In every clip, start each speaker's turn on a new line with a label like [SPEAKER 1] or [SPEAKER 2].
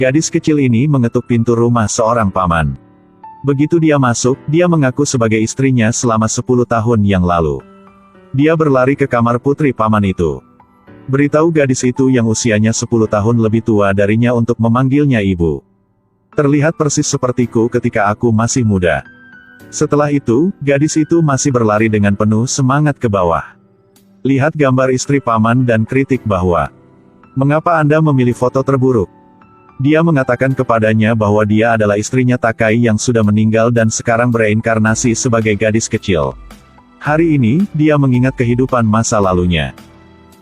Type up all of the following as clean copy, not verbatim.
[SPEAKER 1] Gadis kecil ini mengetuk pintu rumah seorang paman. Begitu dia masuk, dia mengaku sebagai istrinya selama 10 tahun yang lalu. Dia berlari ke kamar putri paman itu. Beritahu gadis itu yang usianya 10 tahun lebih tua darinya untuk memanggilnya ibu. Terlihat persis sepertiku ketika aku masih muda. Setelah itu, gadis itu masih berlari dengan penuh semangat ke bawah. Lihat gambar istri paman dan kritik bahwa, "Mengapa Anda memilih foto terburuk?" Dia mengatakan kepadanya bahwa dia adalah istrinya Takai yang sudah meninggal dan sekarang bereinkarnasi sebagai gadis kecil. Hari ini, dia mengingat kehidupan masa lalunya.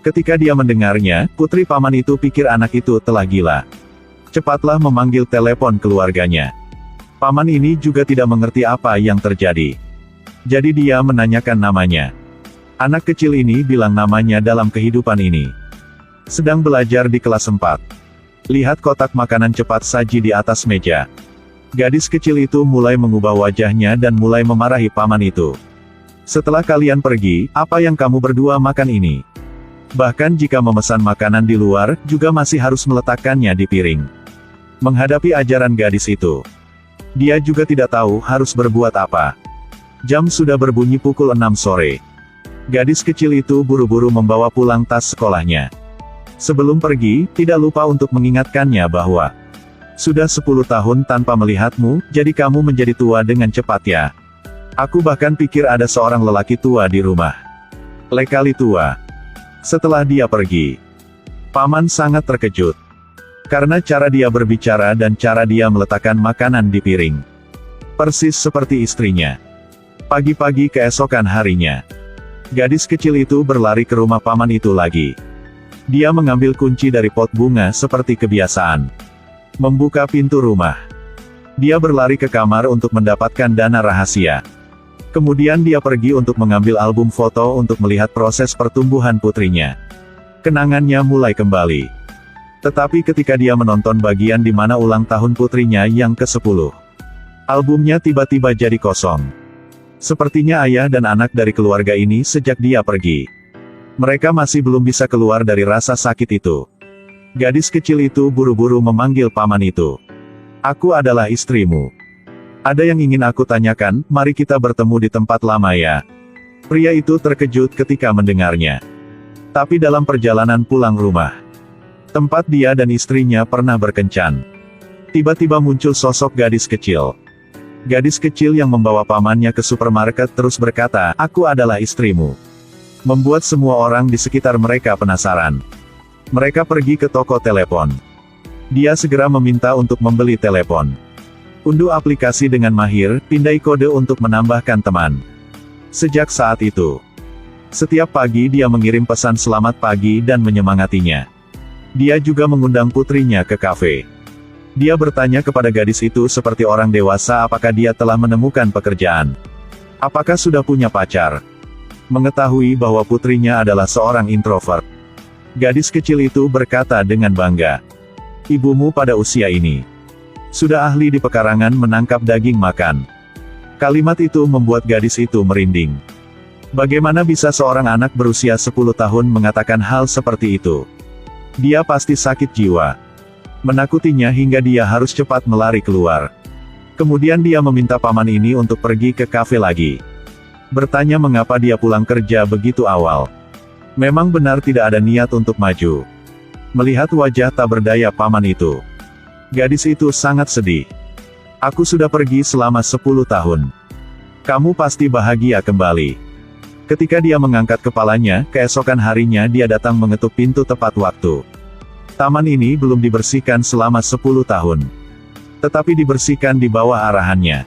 [SPEAKER 1] Ketika dia mendengarnya, putri paman itu pikir anak itu telah gila. Cepatlah memanggil telepon keluarganya. Paman ini juga tidak mengerti apa yang terjadi. Jadi dia menanyakan namanya. Anak kecil ini bilang namanya dalam kehidupan ini. Sedang belajar di kelas 4. Lihat kotak makanan cepat saji di atas meja. Gadis kecil itu mulai mengubah wajahnya dan mulai memarahi paman itu. Setelah kalian pergi, apa yang kamu berdua makan ini? Bahkan jika memesan makanan di luar, juga masih harus meletakkannya di piring. Menghadapi ajaran gadis itu, dia juga tidak tahu harus berbuat apa. Jam sudah berbunyi pukul 6 sore. Gadis kecil itu buru-buru membawa pulang tas sekolahnya. Sebelum pergi, tidak lupa untuk mengingatkannya bahwa, "Sudah 10 tahun tanpa melihatmu, jadi kamu menjadi tua dengan cepat ya. Aku bahkan pikir ada seorang lelaki tua di rumah. Lekali tua." Setelah dia pergi, paman sangat terkejut. Karena cara dia berbicara dan cara dia meletakkan makanan di piring. Persis seperti istrinya. Pagi-pagi keesokan harinya, gadis kecil itu berlari ke rumah paman itu lagi. Dia mengambil kunci dari pot bunga seperti kebiasaan. Membuka pintu rumah. Dia berlari ke kamar untuk mendapatkan dana rahasia. Kemudian dia pergi untuk mengambil album foto untuk melihat proses pertumbuhan putrinya. Kenangannya mulai kembali. Tetapi ketika dia menonton bagian di mana ulang tahun putrinya yang ke-10, albumnya tiba-tiba jadi kosong. Sepertinya ayah dan anak dari keluarga ini sejak dia pergi. Mereka masih belum bisa keluar dari rasa sakit itu. Gadis kecil itu buru-buru memanggil paman itu. "Aku adalah istrimu. Ada yang ingin aku tanyakan, mari kita bertemu di tempat lama ya." Pria itu terkejut ketika mendengarnya. Tapi dalam perjalanan pulang rumah, tempat dia dan istrinya pernah berkencan, tiba-tiba muncul sosok gadis kecil. Gadis kecil yang membawa pamannya ke supermarket terus berkata, "Aku adalah istrimu." Membuat semua orang di sekitar mereka penasaran. Mereka pergi ke toko telepon. Dia segera meminta untuk membeli telepon. Unduh aplikasi dengan mahir, pindai kode untuk menambahkan teman. Sejak saat itu, setiap pagi dia mengirim pesan selamat pagi dan menyemangatinya. Dia juga mengundang putrinya ke kafe. Dia bertanya kepada gadis itu seperti orang dewasa apakah dia telah menemukan pekerjaan. Apakah sudah punya pacar. Mengetahui bahwa putrinya adalah seorang introvert, gadis kecil itu berkata dengan bangga, "Ibumu pada usia ini sudah ahli di pekarangan menangkap daging makan." Kalimat itu membuat gadis itu merinding. Bagaimana bisa seorang anak berusia 10 tahun mengatakan hal seperti itu? Dia pasti sakit jiwa. Menakutinya hingga dia harus cepat melari keluar. Kemudian dia meminta paman ini untuk pergi ke kafe lagi. Bertanya mengapa dia pulang kerja begitu awal. Memang benar tidak ada niat untuk maju. Melihat wajah tak berdaya paman itu, gadis itu sangat sedih. "Aku sudah pergi selama 10 tahun. Kamu pasti bahagia kembali." Ketika dia mengangkat kepalanya, keesokan harinya dia datang mengetuk pintu tepat waktu. Taman ini belum dibersihkan selama 10 tahun. Tetapi dibersihkan di bawah arahannya.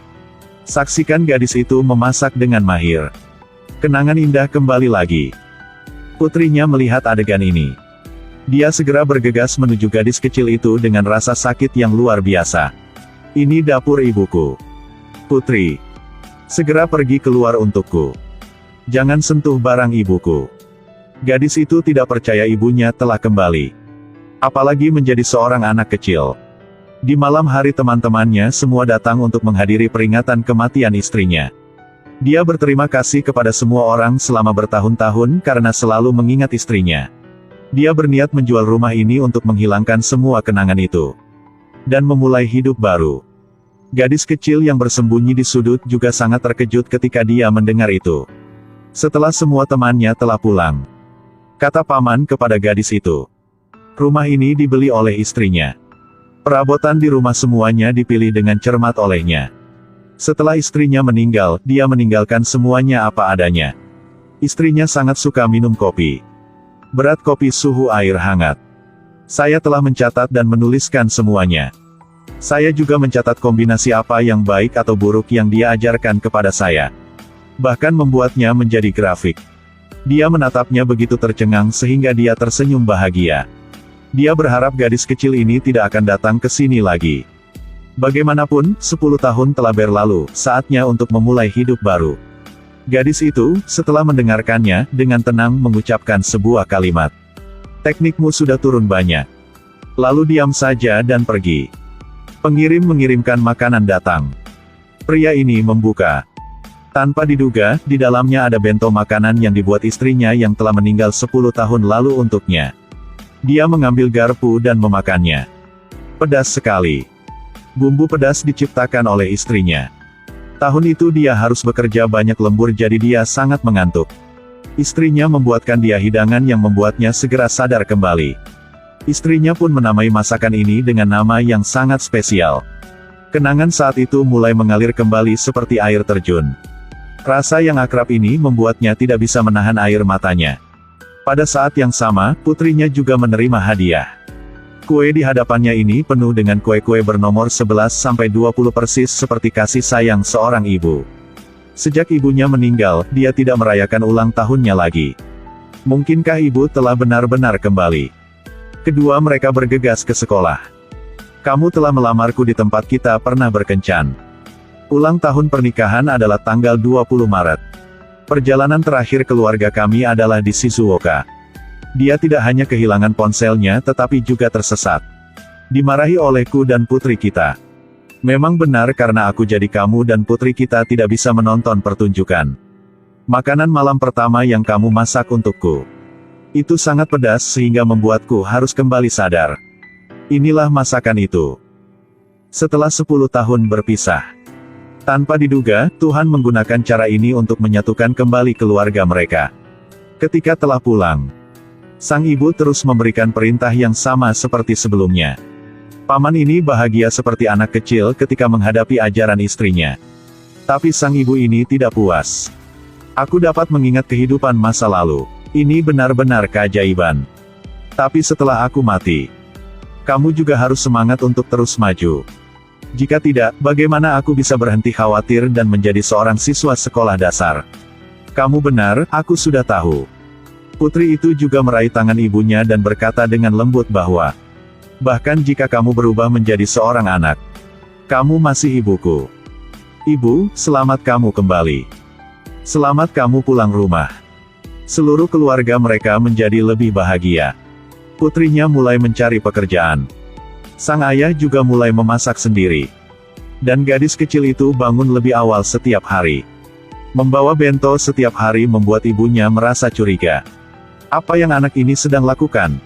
[SPEAKER 1] Saksikan gadis itu memasak dengan mahir. Kenangan indah kembali lagi. Putrinya melihat adegan ini. Dia segera bergegas menuju gadis kecil itu dengan rasa sakit yang luar biasa. "Ini dapur ibuku. Putri, segera pergi keluar untukku. Jangan sentuh barang ibuku." Gadis itu tidak percaya ibunya telah kembali. Apalagi menjadi seorang anak kecil. Di malam hari teman-temannya semua datang untuk menghadiri peringatan kematian istrinya. Dia berterima kasih kepada semua orang selama bertahun-tahun karena selalu mengingat istrinya. Dia berniat menjual rumah ini untuk menghilangkan semua kenangan itu. dan memulai hidup baru. Gadis kecil yang bersembunyi di sudut juga sangat terkejut ketika dia mendengar itu. Setelah semua temannya telah pulang, kata paman kepada gadis itu, rumah ini dibeli oleh istrinya. Perabotan di rumah semuanya dipilih dengan cermat olehnya. Setelah istrinya meninggal, dia meninggalkan semuanya apa adanya. Istrinya sangat suka minum kopi. Berat kopi suhu air hangat. Saya telah mencatat dan menuliskan semuanya. Saya juga mencatat kombinasi apa yang baik atau buruk yang dia ajarkan kepada saya. Bahkan membuatnya menjadi grafik. Dia menatapnya begitu tercengang sehingga dia tersenyum bahagia. Dia berharap gadis kecil ini tidak akan datang ke sini lagi. Bagaimanapun, 10 tahun telah berlalu, saatnya untuk memulai hidup baru. Gadis itu, setelah mendengarkannya, dengan tenang mengucapkan sebuah kalimat. Teknikmu sudah turun banyak. Lalu diam saja dan pergi. Pengirim mengirimkan makanan datang. Pria ini membuka. Tanpa diduga, di dalamnya ada bento makanan yang dibuat istrinya yang telah meninggal 10 tahun lalu untuknya. Dia mengambil garpu dan memakannya. Pedas sekali. Bumbu pedas diciptakan oleh istrinya. Tahun itu dia harus bekerja banyak lembur jadi dia sangat mengantuk. Istrinya membuatkan dia hidangan yang membuatnya segera sadar kembali. Istrinya pun menamai masakan ini dengan nama yang sangat spesial. Kenangan saat itu mulai mengalir kembali seperti air terjun. Rasa yang akrab ini membuatnya tidak bisa menahan air matanya. Pada saat yang sama, putrinya juga menerima hadiah. Kue di hadapannya ini penuh dengan kue-kue bernomor 11-20 persis seperti kasih sayang seorang ibu. Sejak ibunya meninggal, dia tidak merayakan ulang tahunnya lagi. Mungkinkah ibu telah benar-benar kembali? Kedua mereka bergegas ke sekolah. Kamu telah melamarku di tempat kita pernah berkencan. Ulang tahun pernikahan adalah tanggal 20 Maret. Perjalanan terakhir keluarga kami adalah di Shizuoka. Dia tidak hanya kehilangan ponselnya tetapi juga tersesat. Dimarahi olehku dan putri kita. Memang benar karena aku jadi kamu dan putri kita tidak bisa menonton pertunjukan. Makanan malam pertama yang kamu masak untukku. Itu sangat pedas sehingga membuatku harus kembali sadar. Inilah masakan itu. Setelah 10 tahun berpisah. Tanpa diduga, Tuhan menggunakan cara ini untuk menyatukan kembali keluarga mereka. Ketika telah pulang, sang ibu terus memberikan perintah yang sama seperti sebelumnya. Paman ini bahagia seperti anak kecil ketika menghadapi ajaran istrinya. Tapi sang ibu ini tidak puas. Aku dapat mengingat kehidupan masa lalu. Ini benar-benar keajaiban. Tapi setelah aku mati, kamu juga harus semangat untuk terus maju. Jika tidak, bagaimana aku bisa berhenti khawatir dan menjadi seorang siswa sekolah dasar? Kamu benar, aku sudah tahu. Putri itu juga meraih tangan ibunya dan berkata dengan lembut bahwa, bahkan jika kamu berubah menjadi seorang anak, kamu masih ibuku. Ibu, selamat kamu kembali. Selamat kamu pulang rumah. Seluruh keluarga mereka menjadi lebih bahagia. Putrinya mulai mencari pekerjaan. Sang ayah juga mulai memasak sendiri. Dan gadis kecil itu bangun lebih awal setiap hari. Membawa bento setiap hari membuat ibunya merasa curiga. Apa yang anak ini sedang lakukan?